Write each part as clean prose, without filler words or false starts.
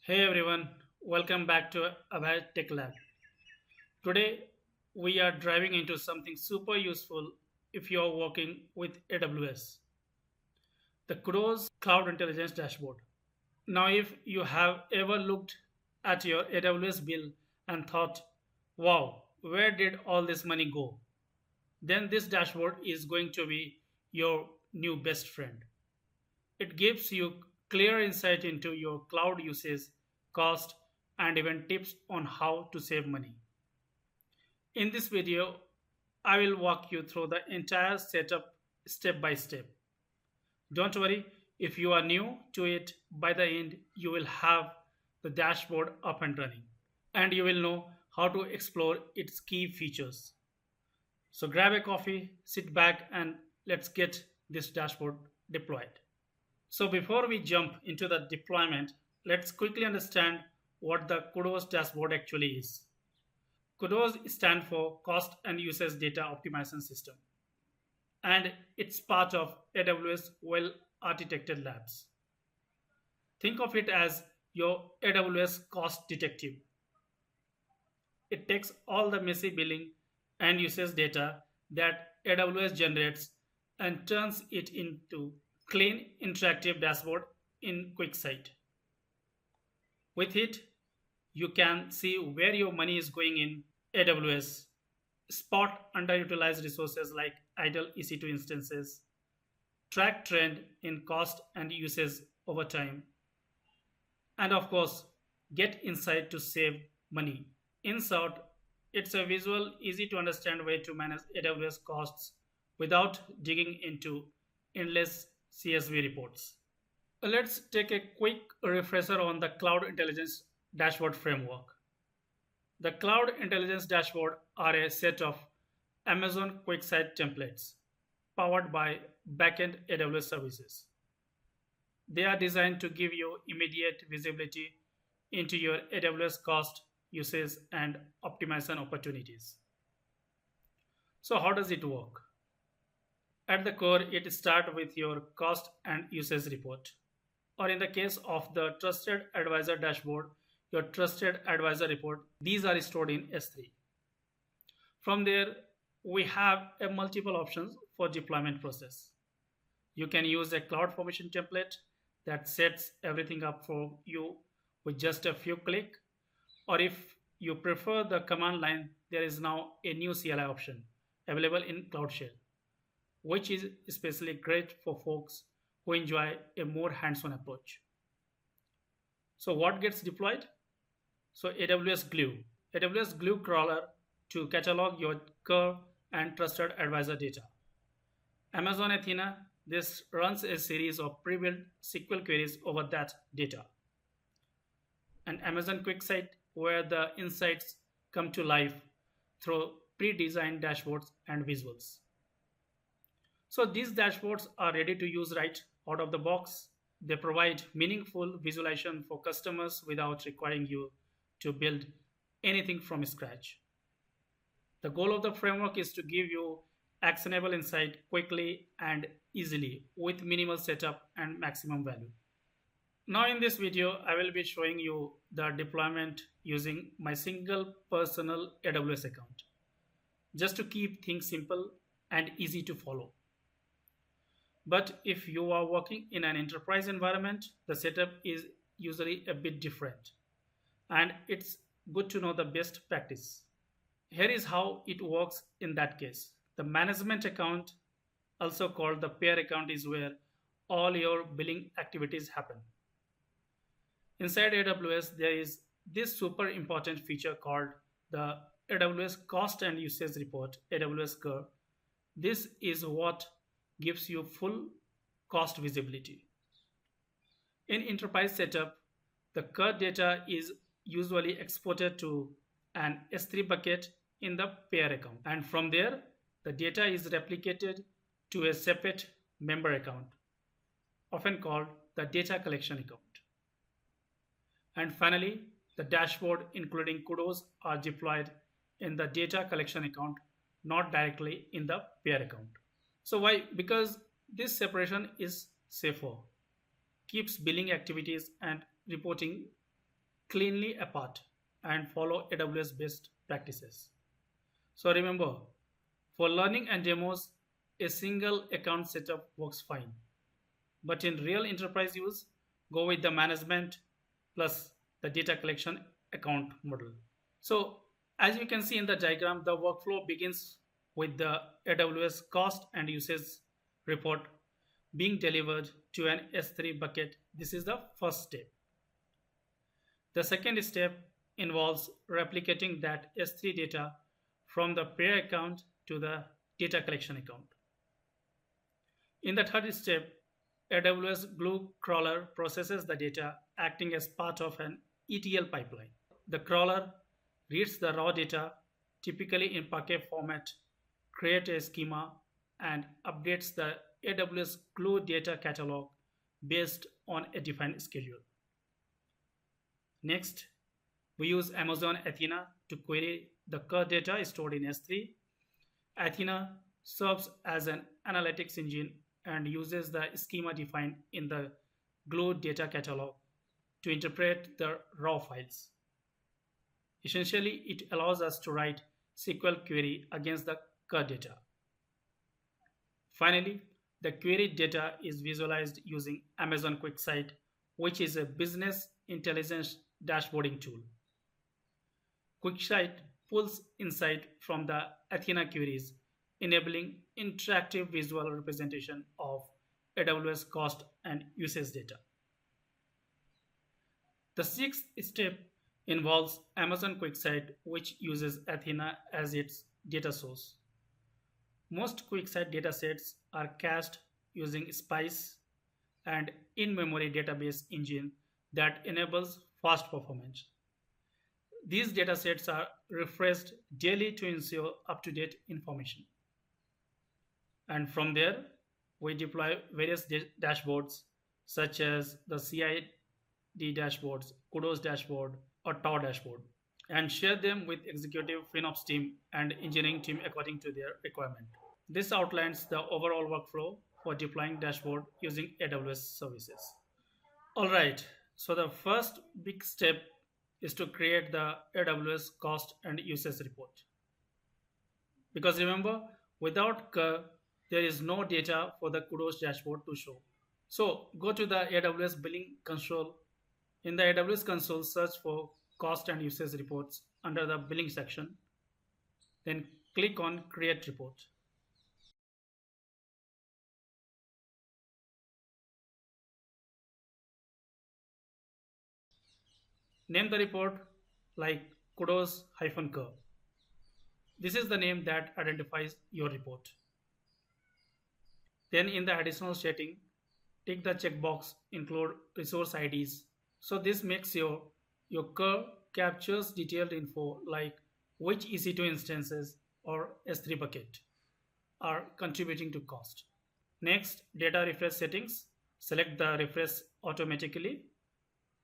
Hey everyone, welcome back to Abhay Tech Lab. Today we are driving into something super useful if you are working with AWS, the CUDOS Cloud Intelligence Dashboard. Now, if you have ever looked at your AWS bill and thought, wow, where did all this money go? Then this dashboard is going to be your new best friend. It gives you clear insight into your cloud usage, cost, and even tips on how to save money. In this video, I will walk you through the entire setup step by step. Don't worry, if you are new to it, by the end you will have the dashboard up and running and you will know how to explore its key features. So grab a coffee, sit back, and let's get this dashboard deployed. So before we jump into the deployment, let's quickly understand what the CUDOS dashboard actually is. CUDOS stands for Cost and Usage Data Optimization System, and it's part of AWS well-architected labs. Think of it as your AWS cost detective. It takes all the messy billing and usage data that AWS generates and turns it into clean, interactive dashboard in QuickSight. With it, you can see where your money is going in AWS, spot underutilized resources like idle EC2 instances, track trend in cost and usage over time, and of course, get insight to save money. In short, it's a visual, easy to understand way to manage AWS costs without digging into endless CSV reports. Let's take a quick refresher on the Cloud Intelligence Dashboard framework. The Cloud Intelligence Dashboard are a set of Amazon QuickSight templates powered by backend AWS services. They are designed to give you immediate visibility into your AWS cost, usage, and optimization opportunities. So, how does it work? At the core, it starts with your cost and usage report, or in the case of the Trusted Advisor dashboard, your Trusted Advisor report. These are stored in S3. From there, we have a multiple options for deployment process. You can use a CloudFormation template that sets everything up for you with just a few clicks, or if you prefer the command line, there is now a new CLI option available in Cloud Shell, which is especially great for folks who enjoy a more hands-on approach. So what gets deployed? So AWS Glue. AWS Glue crawler to catalog your core and trusted advisor data. Amazon Athena, this runs a series of pre-built SQL queries over that data. And Amazon QuickSight, where the insights come to life through pre-designed dashboards and visuals. So these dashboards are ready to use right out of the box. They provide meaningful visualization for customers without requiring you to build anything from scratch. The goal of the framework is to give you actionable insight quickly and easily with minimal setup and maximum value. Now in this video, I will be showing you the deployment using my single personal AWS account, just to keep things simple and easy to follow. But if you are working in an enterprise environment, the setup is usually a bit different, and it's good to know the best practice. Here is how it works in that case. The management account, also called the pair account, is where all your billing activities happen. Inside AWS, there is this super important feature called the AWS Cost and Usage Report, AWS CUR. This is what gives you full cost visibility. In enterprise setup, the CUR data is usually exported to an S3 bucket in the pair account, and from there, the data is replicated to a separate member account, often called the data collection account. And finally, the dashboard, including CUDOS, are deployed in the data collection account, not directly in the pair account. So why? Because this separation is safer, keeps billing activities and reporting cleanly apart and follow AWS best practices. So remember, for learning and demos, a single account setup works fine. But in real enterprise use, go with the management plus the data collection account model. So as you can see in the diagram, the workflow begins with the AWS cost and usage report being delivered to an S3 bucket. This is the first step. The second step involves replicating that S3 data from the prayer account to the data collection account. In the third step, AWS Glue crawler processes the data acting as part of an ETL pipeline. The crawler reads the raw data, typically in Parquet format, creates a schema, and updates the AWS Glue data catalog based on a defined schedule. Next, we use Amazon Athena to query the core data stored in S3. Athena serves as an analytics engine and uses the schema defined in the Glue data catalog to interpret the raw files. Essentially, it allows us to write SQL query against the core data. Finally, the queried data is visualized using Amazon QuickSight, which is a business intelligence dashboarding tool. QuickSight pulls insight from the Athena queries, enabling interactive visual representation of AWS cost and usage data. The sixth step involves Amazon QuickSight, which uses Athena as its data source. Most QuickSight datasets are cached using Spice, an in-memory database engine that enables fast performance. These datasets are refreshed daily to ensure up-to-date information. And from there, we deploy various dashboards such as the CID dashboards, CUDOS dashboard, or TAW dashboard, and share them with executive FinOps team and engineering team according to their requirement. This outlines the overall workflow for deploying dashboard using AWS services. All right, so the first big step is to create the AWS cost and usage report. Because remember, without CUR, there is no data for the CUDOS dashboard to show. So go to the AWS billing console. In the AWS console, search for cost and usage reports under the billing section. Then click on create report. Name the report like kudos-cur. This is the name that identifies your report. Then in the additional setting, tick the checkbox include resource IDs. So this makes your cur captures detailed info like which EC2 instances or S3 bucket are contributing to cost. Next, data refresh settings. Select the refresh automatically.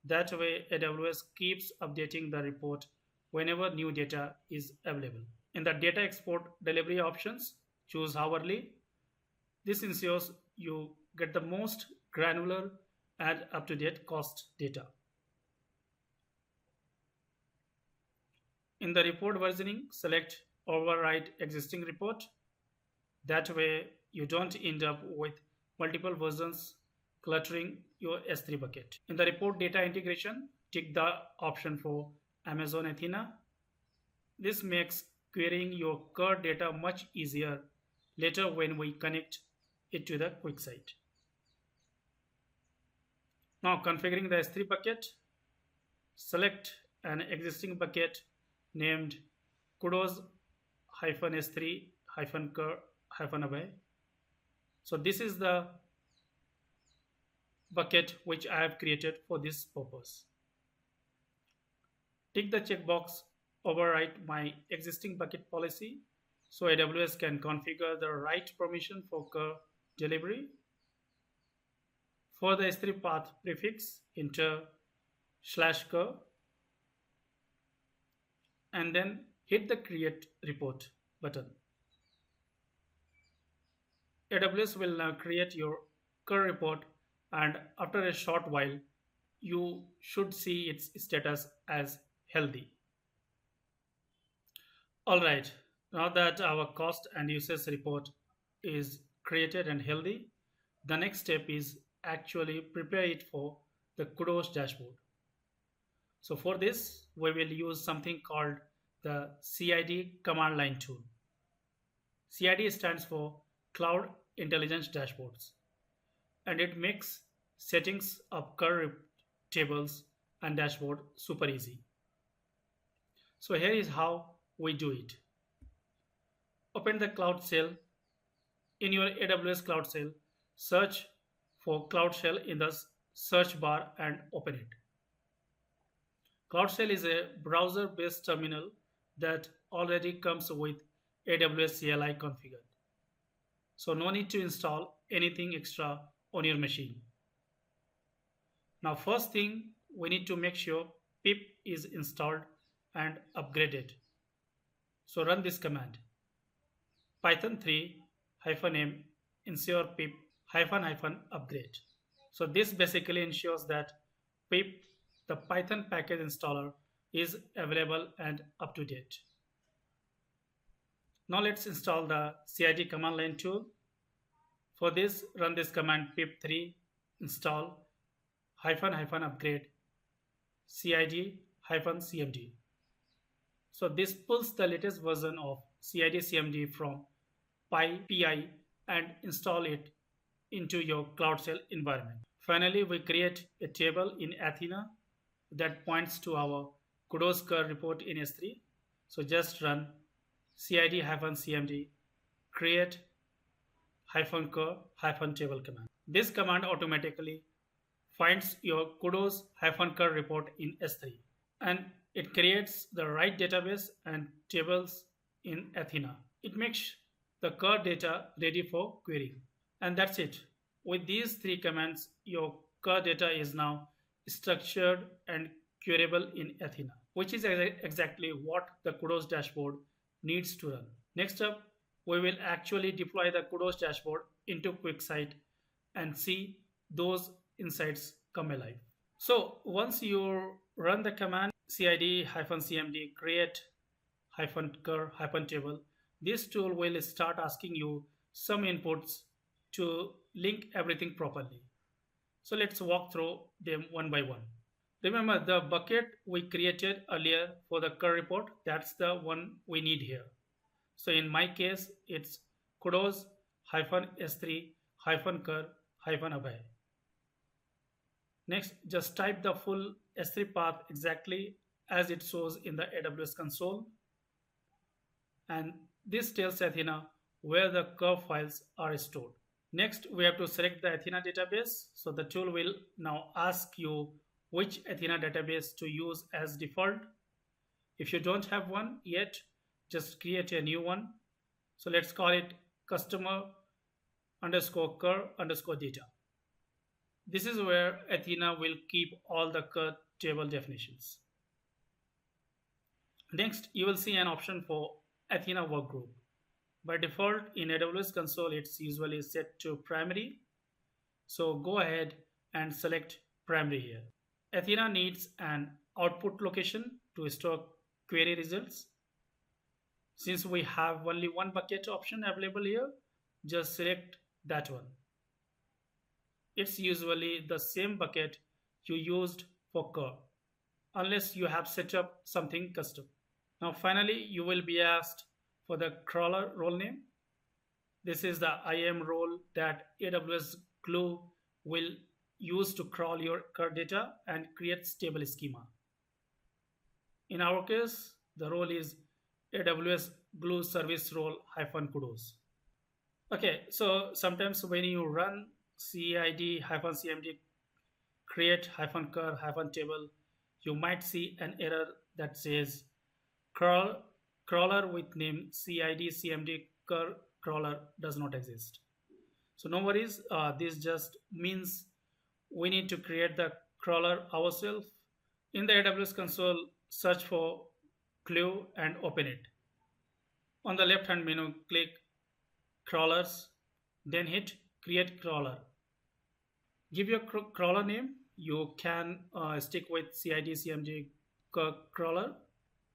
That way, AWS keeps updating the report whenever new data is available. In the data export delivery options, choose hourly. This ensures you get the most granular and up-to-date cost data. In the report versioning, select overwrite existing report. That way, you don't end up with multiple versions cluttering your S3 bucket. In the report data integration, tick the option for Amazon Athena. This makes querying your core data much easier later when we connect it to the QuickSight. Now configuring the S3 bucket, select an existing bucket named kudos-s3-cur-abhay. So this is the bucket which I have created for this purpose. Tick the checkbox overwrite my existing bucket policy so AWS can configure the right permission for cur delivery. For the S3 path prefix, enter /cur and then hit the create report button. AWS will now create your cur report, and after a short while, you should see its status as healthy. Alright, now that our cost and usage report is created and healthy, the next step is actually prepare it for the Kudos dashboard. So for this, we will use something called the CID command line tool. CID stands for Cloud Intelligence Dashboards, and it makes settings of curve tables and dashboard super easy. So here is how we do it. Open the Cloud Shell in your AWS Cloud Shell. Search for Cloud Shell in the search bar and open it. Cloud Shell is a browser-based terminal that already comes with AWS CLI configured. So no need to install anything extra on your machine. Now first thing, we need to make sure pip is installed and upgraded. So run this command. Python 3 -m ensure pip --upgrade. So this basically ensures that pip, the Python package installer, is available and up to date. Now let's install the CID command line tool. For this, run this command pip3 install --upgrade CID-cmd. So this pulls the latest version of CID-cmd from PI and install it into your Cloud Shell environment. Finally, we create a table in Athena that points to our Kudos curve report in S3. So just run CID-cmd create -curve-table command. This command automatically finds your Kudos -curve report in S3, and it creates the right database and tables in Athena. It makes the curve data ready for querying. And that's it. With these three commands, your curve data is now structured and queryable in Athena, which is exactly what the Kudos dashboard needs to run. Next up, we will actually deploy the Kudos dashboard into QuickSight and see those insights come alive. So once you run the command CID-cmd create -curve-table, this tool will start asking you some inputs to link everything properly. So let's walk through them one by one. Remember the bucket we created earlier for the curve report, that's the one we need here. So in my case, it's kudos -s3 -curve -abhay. Next, just type the full S3 path exactly as it shows in the AWS console. And this tells Athena where the curve files are stored. Next, we have to select the Athena database. So the tool will now ask you which Athena database to use as default. If you don't have one yet, just create a new one. So let's call it customer_curve_data. This is where Athena will keep all the curve table definitions. Next, you will see an option for Athena workgroup. By default, in AWS console, it's usually set to primary. So go ahead and select primary here. Athena needs an output location to store query results. Since we have only one bucket option available here, just select that one. It's usually the same bucket you used for curve, unless you have set up something custom. Now finally, you will be asked for the crawler role name. This is the IAM role that AWS Glue will use to crawl your curve data and create stable schema. In our case, the role is AWS Glue service role -kudos. Okay, so sometimes when you run CID-cmd create -curve-table, you might see an error that says crawler with name CID-cmd curve crawler does not exist. So no worries, this just means we need to create the crawler ourselves. In the AWS console, search for Glue and open it. On the left hand menu, click crawlers, then hit create crawler. Give your crawler name. you can stick with CID CMD crawler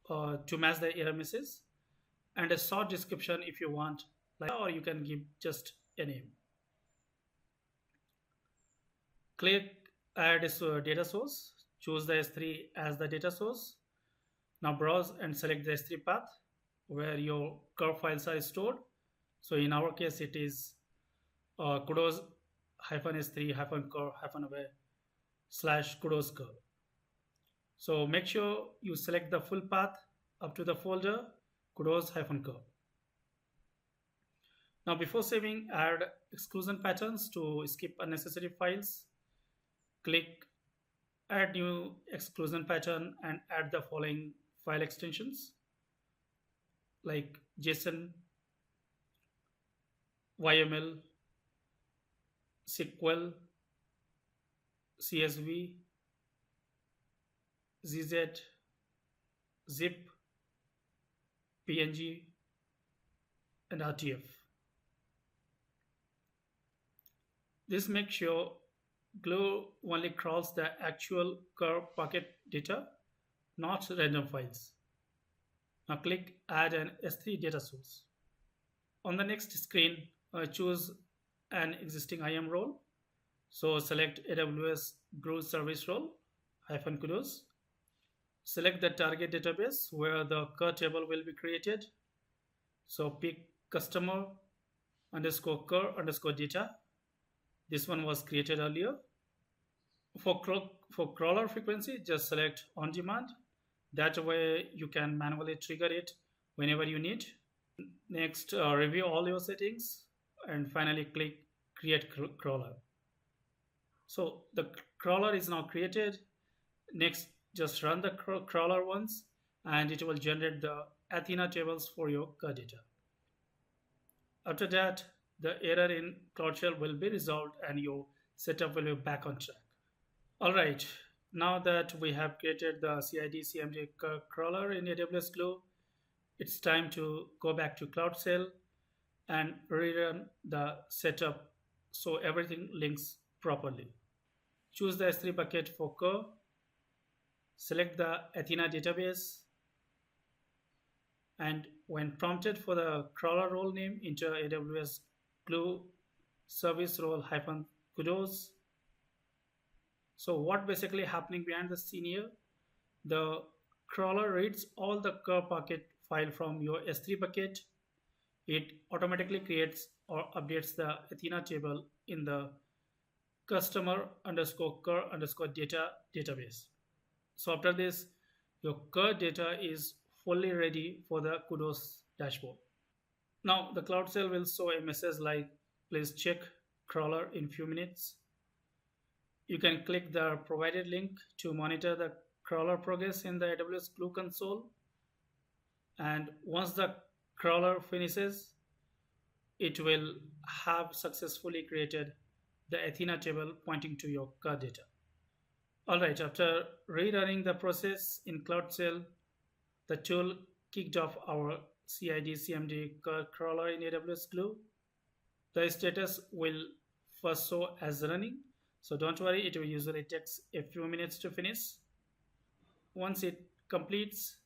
to match the error message, and a short description if you want, like, or you can give just a name. Click add data source, choose the S3 as the data source. Now browse and select the S3 path where your curve files are stored. So in our case, it is kudos -s3-curve-away /kudos curve. So make sure you select the full path up to the folder kudos-curve. Now before saving, add exclusion patterns to skip unnecessary files. Click add new exclusion pattern and add the following file extensions like JSON, YML, SQL, CSV, ZZ, zip, PNG, and RTF. This makes sure Glue only crawls the actual curve packet data, not random files. Now click add an S3 data source. On the next screen, choose an existing IAM role. So select AWS Glue service role -kudos. Select the target database where the cur table will be created. So pick customer underscore cur underscore data. This one was created earlier. For crawler frequency, just select on demand. That way you can manually trigger it whenever you need. Next, review all your settings and finally click create crawler. So the crawler is now created. Next, just run the crawler once and it will generate the Athena tables for your cur data. After that, the error in Cloud Shell will be resolved and your setup will be back on track. Alright, now that we have created the CID CMD crawler in AWS Glue, it's time to go back to Cloud Shell and rerun the setup so everything links properly. Choose the S3 bucket for cur, select the Athena database, and when prompted for the crawler role name, enter AWS Glue service role -kudos. So what basically happening behind the scene here? The crawler reads all the cur packet file from your S3 bucket. It automatically creates or updates the Athena table in the customer underscore cur underscore data database. So after this, your cur data is fully ready for the CUDOS dashboard. Now the Cloud Shell will show a message like, please check crawler in few minutes. You can click the provided link to monitor the crawler progress in the AWS Glue console. And once the crawler finishes, it will have successfully created the Athena table pointing to your cur data. Alright, after rerunning the process in Cloud Shell, the tool kicked off our CID CMD crawler in AWS Glue. The status will first show as running. So don't worry, it will usually takes a few minutes to finish. Once it completes,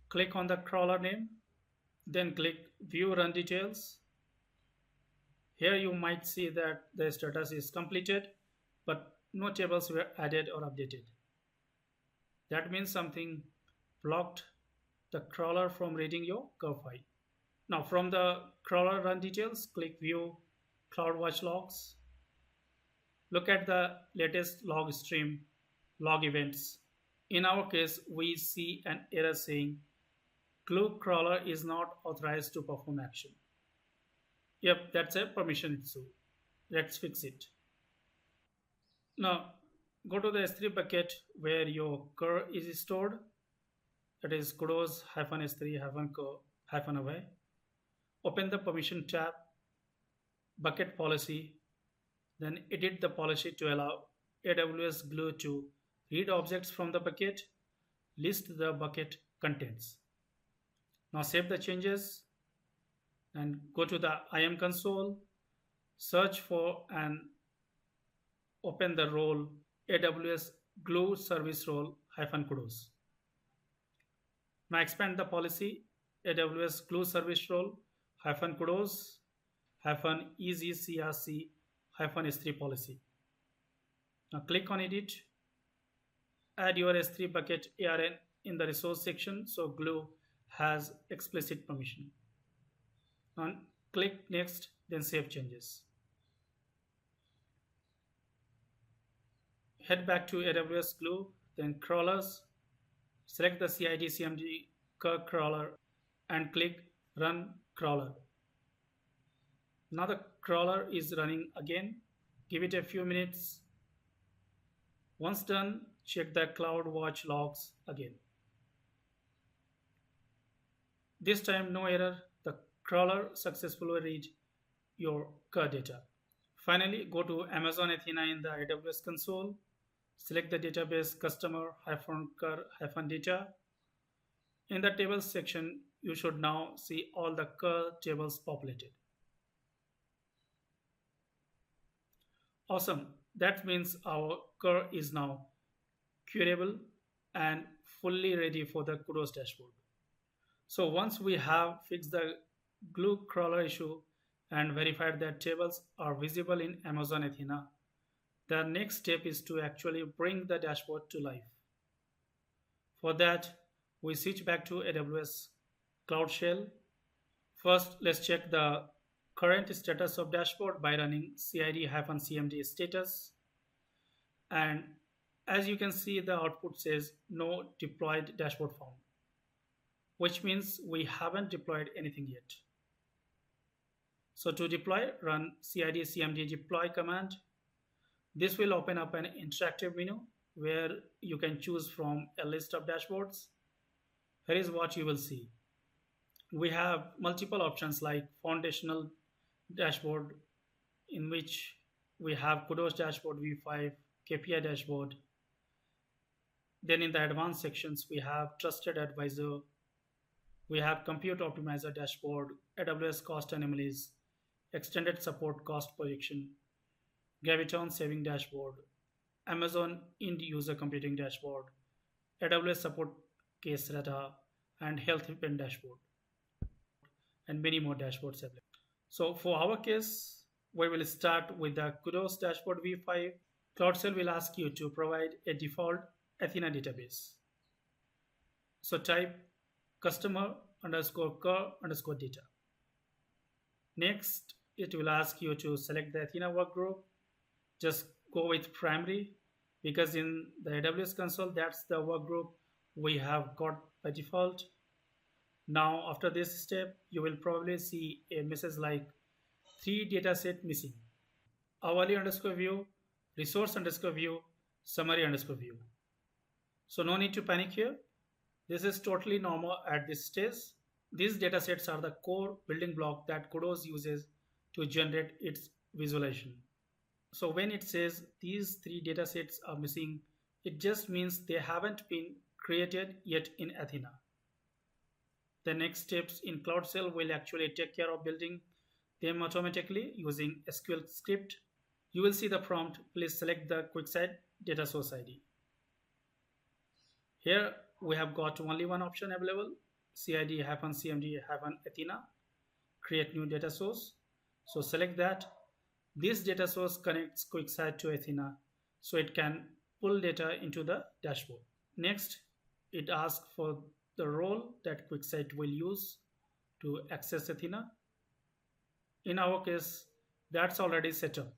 click on the crawler name, then click view run details. Here you might see that the status is completed, but no tables were added or updated. That means something blocked the crawler from reading your curve file. Now from the crawler run details, click view CloudWatch logs. Look at the latest log stream, log events. In our case, we see an error saying Glue crawler is not authorized to perform action. Yep, that's a permission issue. Let's fix it. Now, go to the S3 bucket where your cur is stored. That is kudos -s3-cur-away. Open the permission tab, bucket policy, then edit the policy to allow AWS Glue to read objects from the bucket, list the bucket contents. Now save the changes and go to the IAM console, search for and open the role AWS Glue service role hyphen kudos. Now expand the policy AWS Glue service role hyphen kudos hyphen EZCRC hyphen S3 policy. Now click on edit, add your S3 bucket ARN in the resource section so Glue has explicit permission. Now click next, then save changes. Head back to AWS Glue, then crawlers, select the CID CMD crawler and click run crawler. Now the crawler is running again. Give it a few minutes. Once done, check the CloudWatch logs again. This time no error. The crawler successfully read your CUR data. Finally, go to Amazon Athena in the AWS console. Select the database customer-cur-data. In the tables section, you should now see all the CUR tables populated. Awesome. That means our CUR is now queryable and fully ready for the CUDOS dashboard. So once we have fixed the Glue crawler issue and verified that tables are visible in Amazon Athena, the next step is to actually bring the dashboard to life. For that, we switch back to AWS Cloud Shell. First, let's check the current status of dashboard by running cid-cmd status. And as you can see, the output says no deployed dashboard found, which means we haven't deployed anything yet. So to deploy, run cid-cmd deploy command. This will open up an interactive menu where you can choose from a list of dashboards. Here is what you will see. We have multiple options like foundational dashboard, in which we have QuickSight dashboard v5, KPI dashboard. Then in the advanced sections, we have trusted advisor, we have compute optimizer dashboard, AWS cost anomalies, extended support cost projection, Graviton saving dashboard, Amazon end user computing dashboard, AWS support case data, and health event dashboard, and many more dashboards available. So for our case, we will start with the QuickSight dashboard v5. Cloud Shell will ask you to provide a default Athena database. So type customer_cur_data. Next, it will ask you to select the Athena workgroup. Just go with primary because in the AWS console, that's the workgroup we have got by default. Now, after this step, you will probably see a message like 3 dataset missing: hourly_view, resource_view, summary_view. So no need to panic here. This is totally normal at this stage. These datasets are the core building block that QuickSight uses to generate its visualization. So when it says these 3 datasets are missing, it just means they haven't been created yet in Athena. The next steps in Cloud Shell will actually take care of building them automatically using SQL script. You will see the prompt, please select the QuickSight data source ID. Here we have got only one option available, cid-cmd-athena, create new data source. So select that. This data source connects QuickSight to Athena so it can pull data into the dashboard. Next, it asks for the role that QuickSight will use to access Athena. In our case, that's already set up.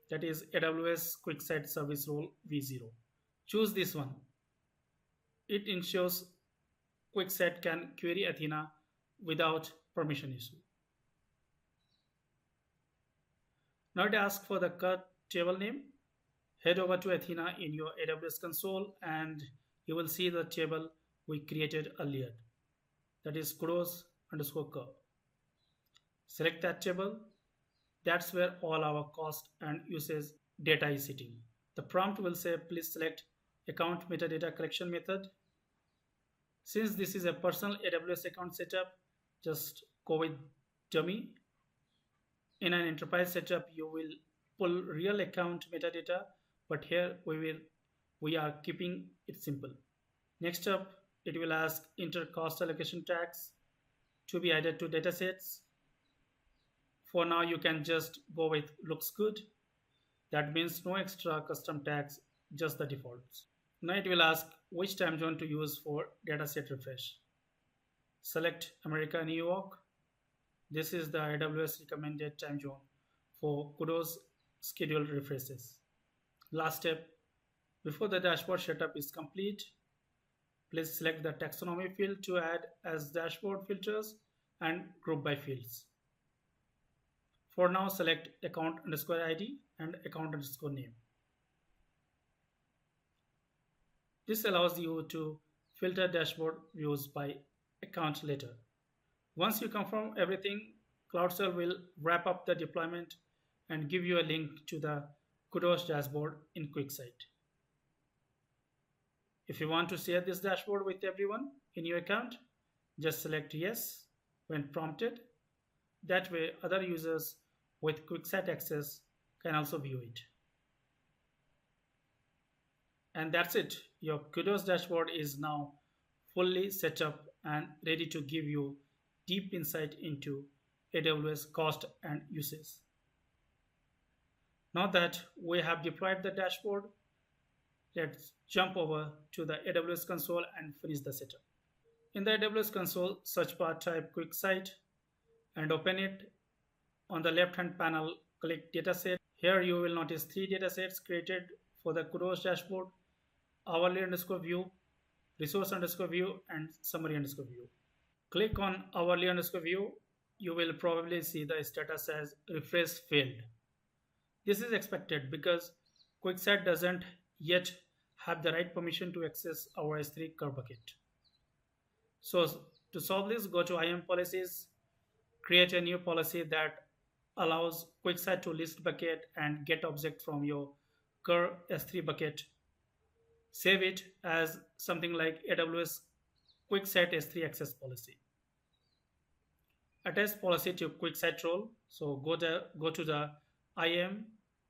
That is AWS QuickSight service role v0. Choose this one. It ensures QuickSight can query Athena without permission issue. Now it asks for the CUR table name. Head over to Athena in your AWS console and you will see the table we created earlier. That is QuickSight_cur. Select that table. That's where all our cost and usage data is sitting. The prompt will say, please select account metadata collection method. Since this is a personal AWS account setup, just go with dummy. In an enterprise setup, you will pull real account metadata but here we are keeping it simple. Next up, it will ask enter cost allocation tags to be added to datasets. For now, you can just go with looks good. That means no extra custom tags, just the defaults. Now it will ask which time zone to use for dataset refresh. Select America, New York. This is the AWS recommended time zone for CUDOS scheduled refreshes. Last step, before the dashboard setup is complete, please select the taxonomy field to add as dashboard filters and group by fields. For now, select account underscore ID and account underscore name. This allows you to filter dashboard views by account later. Once you confirm everything, CloudSell will wrap up the deployment and give you a link to the CUDOS dashboard in QuickSight. If you want to share this dashboard with everyone in your account, just select yes when prompted. That way, other users with QuickSight access can also view it. And that's it. Your CUDOS dashboard is now fully set up and ready to give you deep insight into AWS cost and usage. Now that we have deployed the dashboard, let's jump over to the AWS console and finish the setup. In the AWS console, search bar type QuickSight and open it. On the left hand panel, click Dataset. Here you will notice 3 datasets created for the CUDOS dashboard: hourly underscore view, resource underscore view, and summary underscore view. Click on hourly underscore view. You will probably see the status as refresh failed. This is expected because QuickSight doesn't yet have the right permission to access our S3 core bucket. So to solve this, go to IAM policies, create a new policy that allows QuickSight to list bucket and get object from your core S3 bucket. Save it as something like AWS QuickSight S3 access policy. Attach policy to QuickSight role. So go to the IAM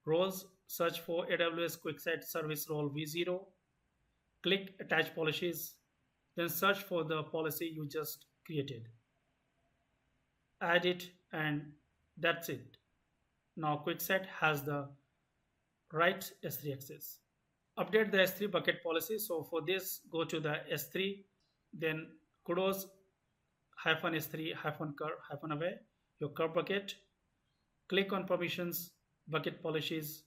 roles, search for AWS QuickSight service role v0, click attach policies, then search for the policy you just created. Add it, and that's it. Now QuickSight has the right S3 access. Update the S3 bucket policy. So for this, go to the S3, then CUDOS -S3 -cur -away, your core bucket. Click on permissions, bucket policies,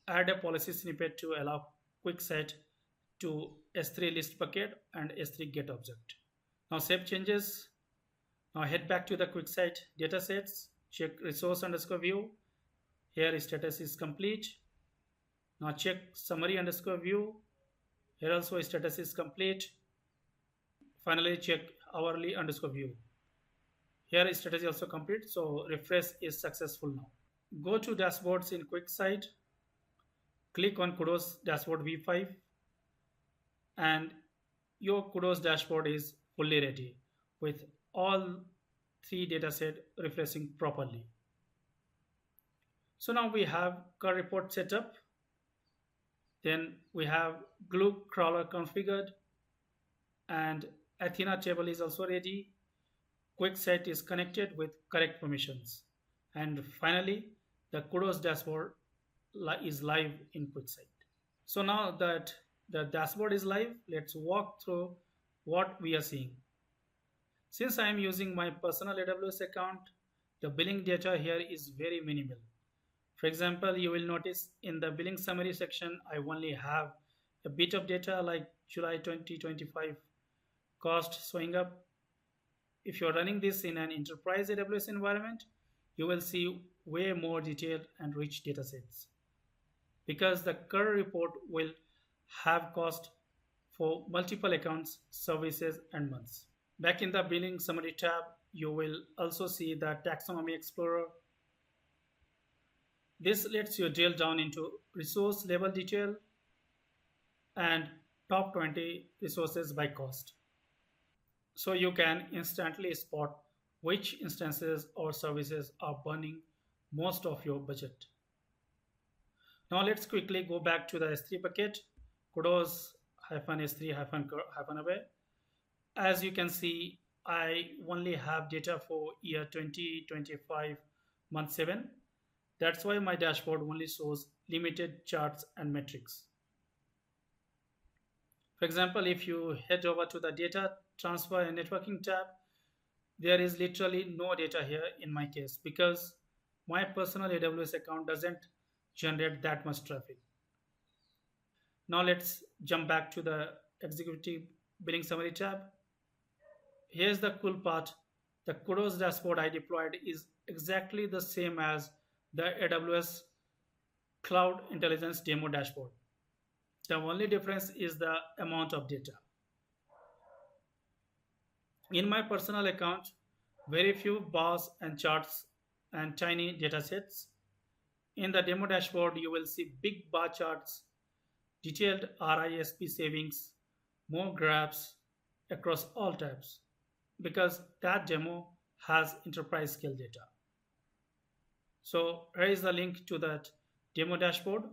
add a policy snippet to allow QuickSight to S3 list bucket and S3 get object. Now save changes. Now head back to the QuickSight datasets, check resource underscore view. Here status is complete. Now check summary underscore view. Here also status is complete. Finally check hourly underscore view. Here status is also complete, so refresh is successful now. Go to dashboards in QuickSight, click on CUDOS dashboard v5, and your CUDOS dashboard is fully ready with all 3 datasets refreshing properly. So now we have core report set up. Then we have Glue crawler configured, and Athena table is also ready. QuickSight is connected with correct permissions. And finally, the CUDOS dashboard is live in QuickSight. So now that the dashboard is live, let's walk through what we are seeing. Since I am using my personal AWS account, the billing data here is very minimal. For example, you will notice in the billing summary section, I only have a bit of data like July 2025 cost showing up. If you're running this in an enterprise AWS environment, you will see way more detailed and rich datasets, because the core report will have cost for multiple accounts, services, and months. Back in the billing summary tab, you will also see the taxonomy explorer. This lets you drill down into resource level detail and top 20 resources by cost. So you can instantly spot which instances or services are burning most of your budget. Now let's quickly go back to the S3 bucket, kudos-s3-Abhay. As you can see, I only have data for year 2025, month 7. That's why my dashboard only shows limited charts and metrics. For example, if you head over to the data transfer and networking tab, there is literally no data here in my case because my personal AWS account doesn't generate that much traffic. Now let's jump back to the executive billing summary tab. Here's the cool part. The Kudos dashboard I deployed is exactly the same as the AWS Cloud Intelligence Demo Dashboard. The only difference is the amount of data. In my personal account, very few bars and charts and tiny datasets. In the demo dashboard, you will see big bar charts, detailed RISP savings, more graphs across all tabs because that demo has enterprise scale data. So here is the link to that demo dashboard.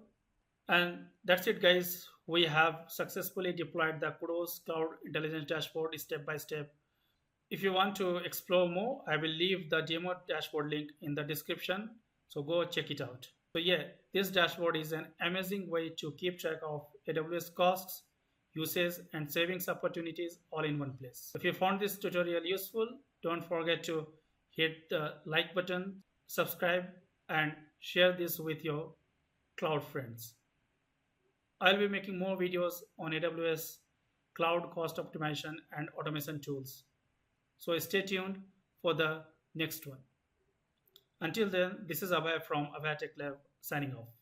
And that's it, guys. We have successfully deployed the Kudos Cloud Intelligence Dashboard step by step. If you want to explore more, I will leave the demo dashboard link in the description. So go check it out. So yeah, this dashboard is an amazing way to keep track of AWS costs, usage, and savings opportunities all in one place. If you found this tutorial useful, don't forget to hit the like button, subscribe, and share this with your cloud friends. I'll be making more videos on AWS cloud cost optimization and automation tools. So stay tuned for the next one. Until then, this is Abhay from Abhay Tech Lab signing off.